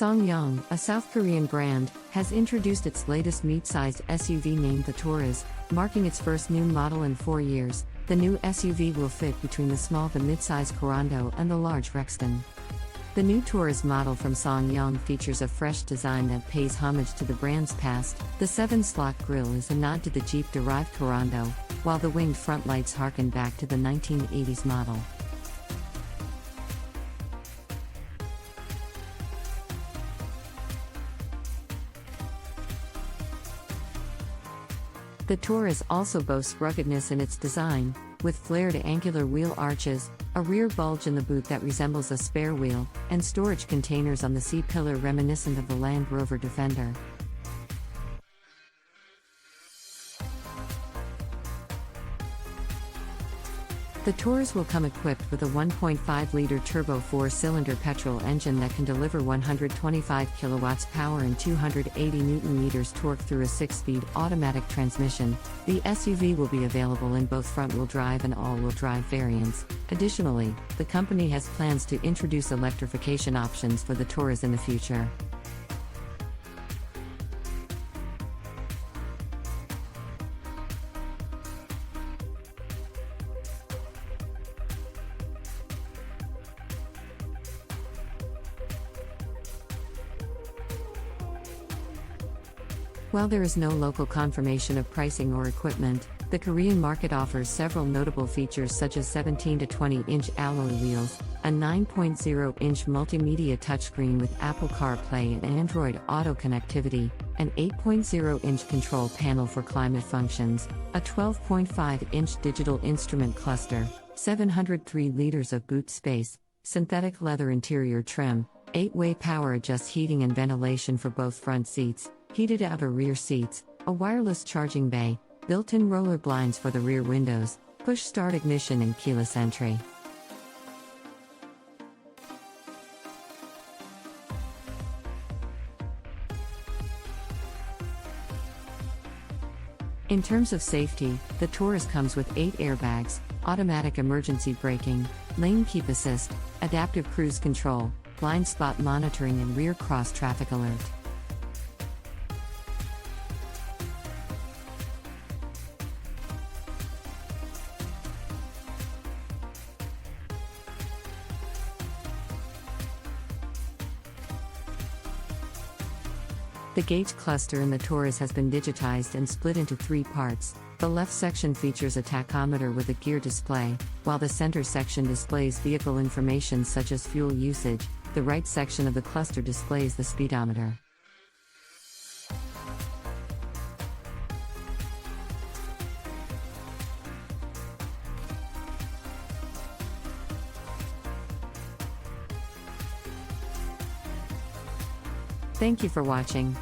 SsangYong, a South Korean brand, has introduced its latest mid-sized SUV named the Torres, marking its first new model in 4 years. The new SUV will fit between the small to mid-size Corando and the large Rexton. The new Torres model from SsangYong features a fresh design that pays homage to the brand's past. The 7-slot grille is a nod to the Jeep-derived Corando, while the winged front lights harken back to the 1980s model. The Torres also boasts ruggedness in its design, with flared angular wheel arches, a rear bulge in the boot that resembles a spare wheel, and storage containers on the C-pillar reminiscent of the Land Rover Defender. The Torres will come equipped with a 1.5-liter turbo 4-cylinder petrol engine that can deliver 125 kilowatts power and 280 Nm torque through a 6-speed automatic transmission. The SUV will be available in both front-wheel drive and all-wheel drive variants. Additionally, the company has plans to introduce electrification options for the Torres in the future. While there is no local confirmation of pricing or equipment, the Korean market offers several notable features such as 17 to 20-inch alloy wheels, a 9.0-inch multimedia touchscreen with Apple CarPlay and Android Auto connectivity, an 8.0-inch control panel for climate functions, a 12.5-inch digital instrument cluster, 703 liters of boot space, synthetic leather interior trim, 8-way power adjust heating and ventilation for both front seats, heated outer rear seats, a wireless charging bay, built-in roller blinds for the rear windows, push-start ignition and keyless entry. In terms of safety, the Torres comes with 8 airbags, automatic emergency braking, lane keep assist, adaptive cruise control, blind spot monitoring and rear cross traffic alert. The gauge cluster in the Torres has been digitized and split into 3 parts. The left section features a tachometer with a gear display, while the center section displays vehicle information such as fuel usage. The right section of the cluster displays the speedometer. Thank you for watching.